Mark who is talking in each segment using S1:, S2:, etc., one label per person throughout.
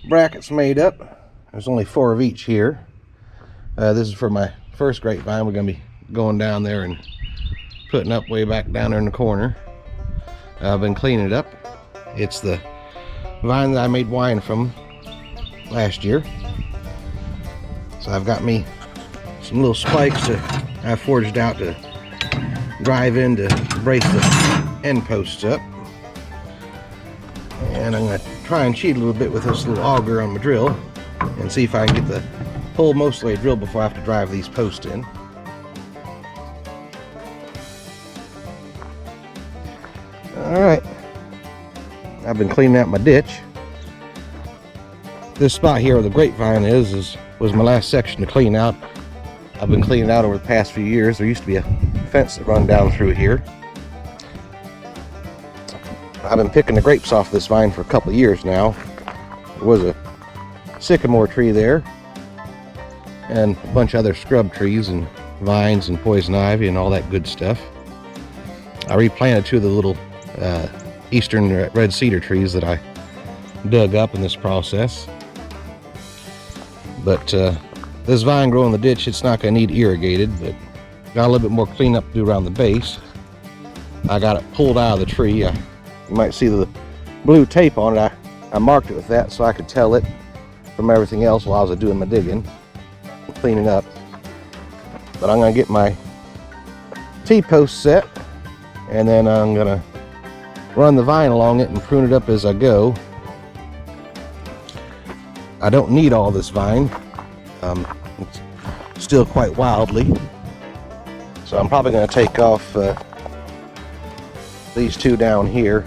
S1: brackets made up. There's only 4 of each here. This is for my first grapevine. We're going to be going down there and putting up way back down there in the corner. I've been cleaning it up. It's the vine that I made wine from last year. So I've got me some little spikes that I forged out to drive in to brace the end posts up. And I'm going to try and cheat a little bit with this little auger on my drill and see if I can get the hole most of the way drilled before I have to drive these posts in. Alright, I've been cleaning out my ditch. This spot here where the grapevine was my last section to clean out. I've been cleaning out over the past few years. There used to be a fence that run down through here. I've been picking the grapes off this vine for a couple of years now. There was a sycamore tree there and a bunch of other scrub trees and vines and poison ivy and all that good stuff. I replanted 2 of the little eastern red cedar trees that I dug up in this process. But this vine growing in the ditch, it's not going to need irrigated, but got a little bit more cleanup to do around the base. I got it pulled out of the tree. You might see the blue tape on it. I marked it with that so I could tell it from everything else while I was doing my digging and cleaning up. But I'm going to get my T post set, and then I'm going to run the vine along it and prune it up as I go. I don't need all this vine. It's still quite wildly. So I'm probably going to take off these 2 down here.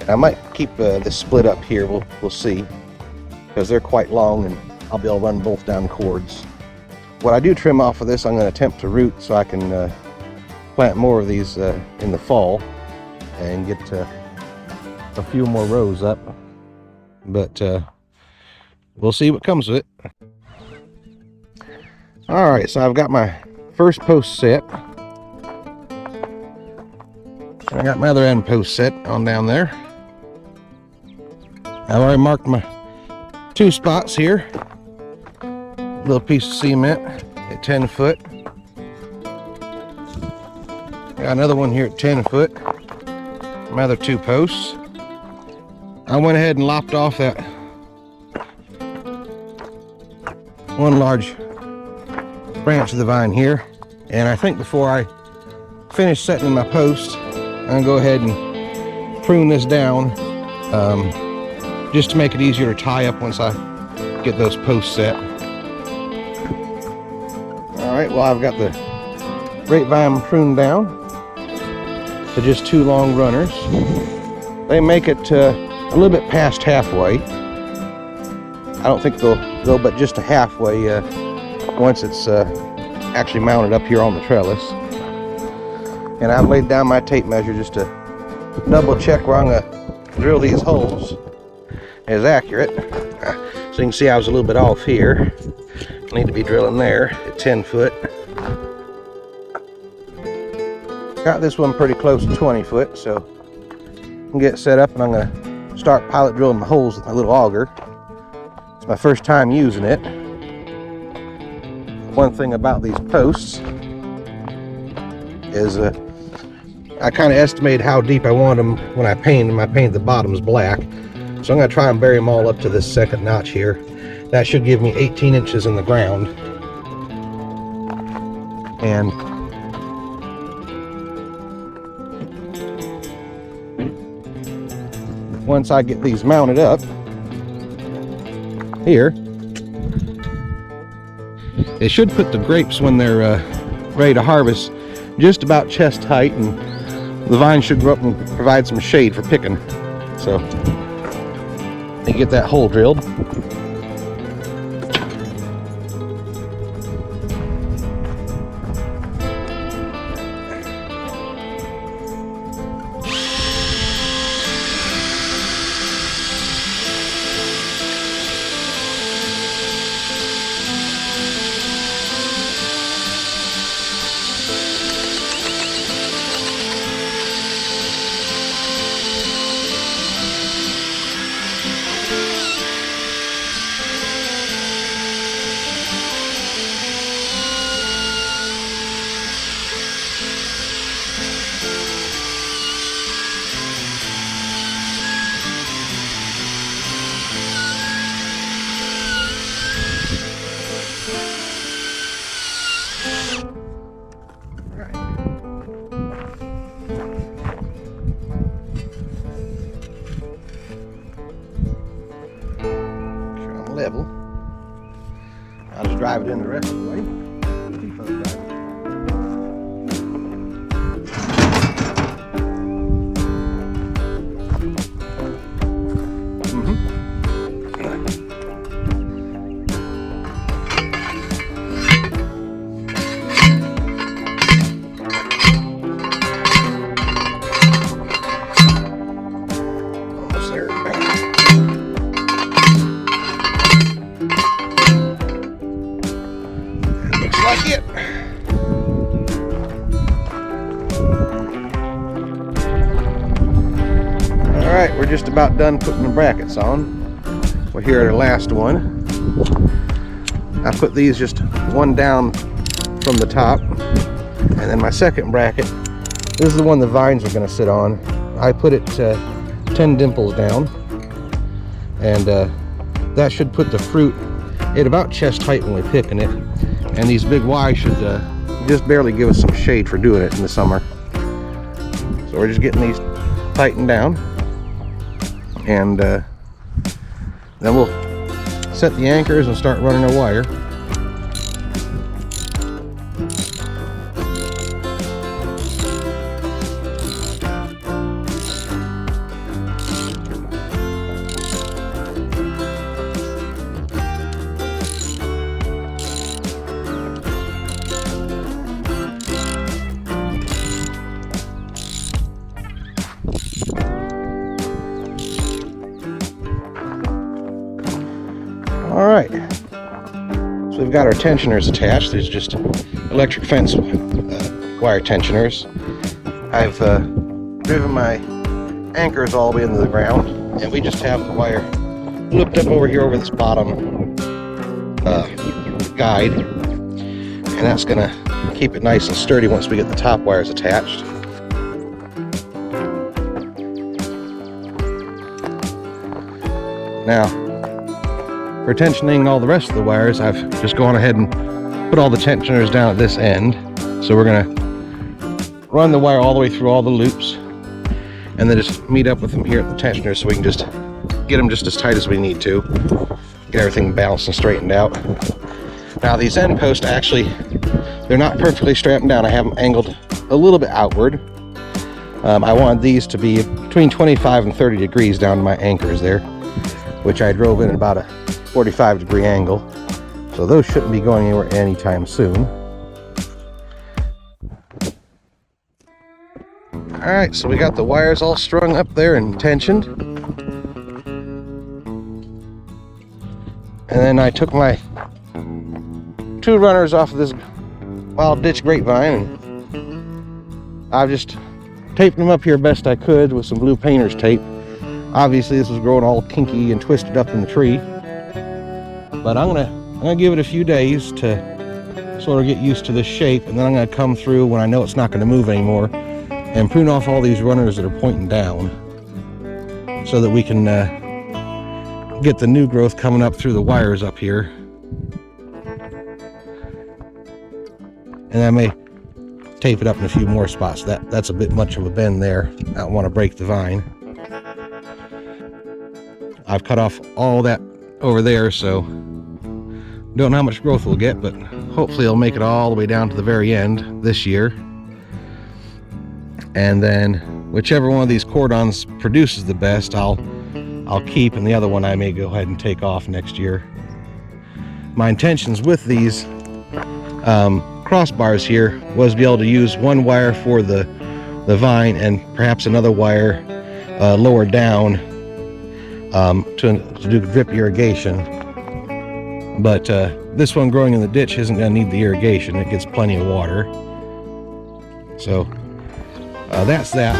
S1: And I might keep this split up here. We'll see, because they're quite long and I'll be able to run both down cords. What I do trim off of this, I'm going to attempt to root so I can plant more of these in the fall and get a few more rows up. But we'll see what comes of it. Alright, so I've got my first post set. I got my other end post set on down there. I've already marked my 2 spots here. A little piece of cement at 10 foot. Got another one here at 10 foot. My other 2 posts. I went ahead and lopped off that one large branch of the vine here. And I think before I finish setting my post, I'm going to go ahead and prune this down just to make it easier to tie up once I get those posts set. Alright, well, I've got the grapevine pruned down to just 2 long runners. They make it a little bit past halfway. I don't think they'll go but just a halfway once it's actually mounted up here on the trellis. And I've laid down my tape measure just to double check where I'm going to drill these holes is accurate. So you can see I was a little bit off here. I need to be drilling there at 10 foot. Got this one pretty close to 20 foot, so I can get it set up, and I'm going to start pilot drilling the holes with my little auger. It's my first time using it. One thing about these posts is I kind of estimated how deep I want them when I painted them. I painted the bottoms black. So I'm going to try and bury them all up to this second notch here. That should give me 18 inches in the ground. And once I get these mounted up here, it should put the grapes, when they're ready to harvest, just about chest height, and the vine should grow up and provide some shade for picking. So you get that hole drilled. level. I'll just drive it in the rest of the way. T Post drive. Alright, we're just about done putting the brackets on. We're here at our last one. I put these just one down from the top, and then my second bracket, this is the one the vines are going to sit on. I put it 10 dimples down, and that should put the fruit at about chest height when we're picking it. And these big Y should just barely give us some shade for doing it in the summer. So we're just getting these tightened down, and then we'll set the anchors and start running our wire. Alright, so we've got our tensioners attached. There's just electric fence wire tensioners. I've driven my anchors all the way into the ground, and we just have the wire looped up over here over this bottom guide, and that's going to keep it nice and sturdy once we get the top wires attached. Now, for tensioning all the rest of the wires, I've just gone ahead and put all the tensioners down at this end. So we're gonna run the wire all the way through all the loops, and then just meet up with them here at the tensioners so we can just get them just as tight as we need to, get everything balanced and straightened out. Now these end posts, actually, they're not perfectly strapped down. I have them angled a little bit outward. I wanted these to be between 25 and 30 degrees down to my anchors there, which I drove in at about a 45-degree angle, so those shouldn't be going anywhere anytime soon. Alright, so we got the wires all strung up there and tensioned, and then I took my 2 runners off of this wild ditch grapevine, and I've just taped them up here best I could with some blue painter's tape. Obviously this was growing all kinky and twisted up in the tree, but I'm gonna give it a few days to sort of get used to this shape, and then I'm gonna come through when I know it's not gonna move anymore and prune off all these runners that are pointing down, so that we can get the new growth coming up through the wires up here. And I may tape it up in a few more spots. That's a bit much of a bend there. I don't want to break the vine. I've cut off all that over there, so don't know how much growth we'll get, but hopefully it'll make it all the way down to the very end this year. And then whichever one of these cordons produces the best, I'll keep, and the other one I may go ahead and take off next year. My intentions with these crossbars here was to be able to use one wire for the vine and perhaps another wire lower down to do drip irrigation. But this one growing in the ditch isn't going to need the irrigation. It gets plenty of water. So that's that.